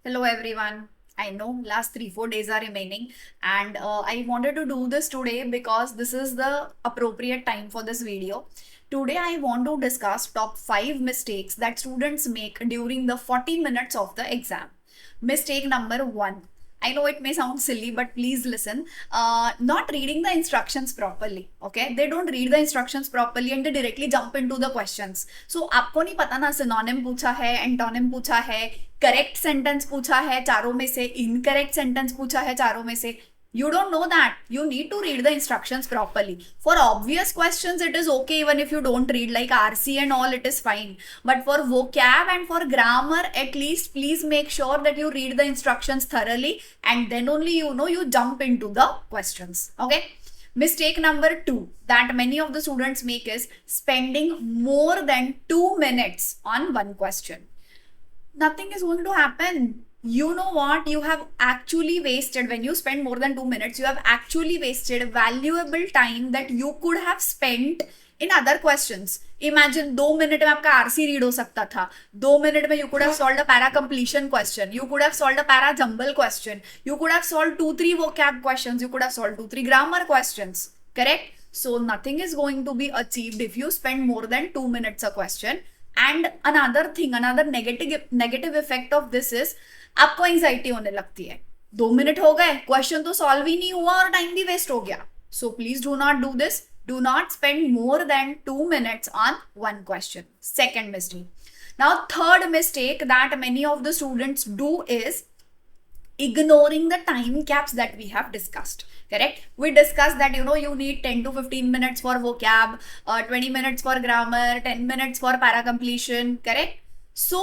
Hello everyone. I know last 3-4 days are remaining and I wanted to do this today because this is the appropriate time for this video. Today I want to discuss top 5 mistakes that students make during the 40 minutes of the exam. Mistake number 1. I know it may sound silly, but please listen. Not reading the instructions properly. Okay, they don't read the instructions properly and they directly jump into the questions. So आपको नहीं पता ना synonym पूछा है, antonym पूछा है, correct sentence पूछा है चारों में से, incorrect sentence पूछा है चारों में से. You don't know that. You need to read the instructions properly. For obvious questions, it is okay even if you don't read, like RC and all, it is fine. But for vocab and for grammar, at least please make sure that you read the instructions thoroughly and then only you jump into the questions. Okay. Mistake number 2 that many of the students make is spending more than 2 minutes on one question. Nothing is going to happen. You know what? You have actually wasted, when you spend more than 2 minutes, you have actually wasted valuable time that you could have spent in other questions. Imagine 2 minute में आपका RC read हो सकता था. 2 minute में you could have solved a para completion question. You could have solved a para jumble question. You could have solved 2-3 vocab questions. You could have solved 2-3 grammar questions. Correct? So nothing is going to be achieved if you spend more than 2 minutes a question. And another thing, another negative effect of this is आपको anxiety होने लगती है. 2 minute हो गए, question तो solve ही नहीं हुआ और टाइम भी वेस्ट हो गया. So please do not do this. Do not spend more than 2 minutes on one question. Second mistake. Now, third mistake that many of the students do is ignoring the time caps that we have discussed. Correct? We discussed that you need 10 to 15 minutes for vocab, 20 minutes for grammar, 10 minutes for para completion. Correct? So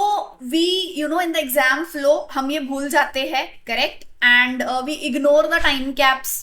we in the exam flow हम ये भूल जाते हैं. Correct? And we ignore the time caps.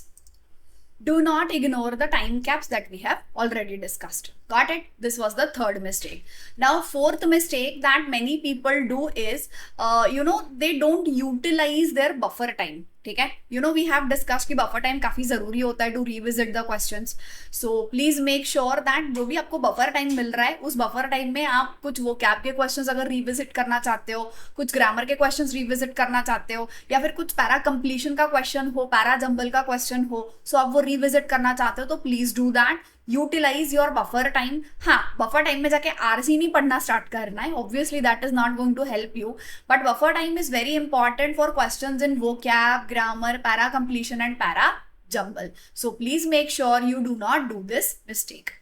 Do not ignore the time caps that we have already discussed. Got it? This was the third mistake. Now, fourth mistake that many people do is, they don't utilize their buffer time. ठीक है? We have discussed कि buffer time काफी जरूरी होता है to revisit the questions. So please make sure that जो भी आपको buffer time मिल रहा है, उस buffer time में आप कुछ vocab के questions अगर revisit करना चाहते हो, कुछ grammar के questions revisit करना चाहते हो, या फिर कुछ para completion का question हो, para jumble का question हो, so आप वो revisit करना चाहते हो, तो please do that. Utilize your buffer time. हाँ, buffer time में जाके RC नहीं पढ़ना start करना है. Obviously, that is not going to help you. But buffer time is very important for questions in vocab, grammar, para completion, and para jumble. So please make sure you do not do this mistake.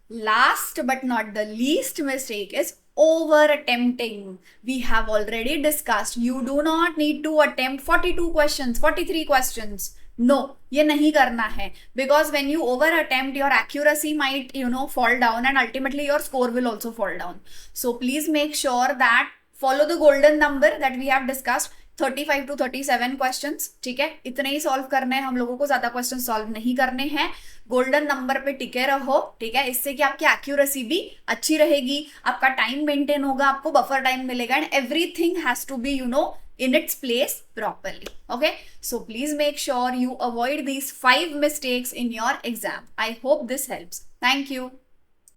Last but not the least mistake is over attempting. We have already discussed you do not need to attempt 42 questions, 43 questions. No, ये नहीं करना है, because when you over attempt, your accuracy might fall down and ultimately your score will also fall down. So please make sure that follow the golden number that we have discussed, 35 to 37 questions. ठीक है, इतने ही solve करने हैं हम लोगों को, ज्यादा question solve नहीं करने हैं. गोल्डन नंबर पे टिके रहो. ठीक है, इससे कि आपकी एक्यूरेसी भी अच्छी रहेगी, आपका टाइम मेंटेन होगा, आपको बफर टाइम मिलेगा, and everything has to be in its place properly. Okay, so please make sure you avoid these 5 mistakes in your exam. I hope this helps. Thank you.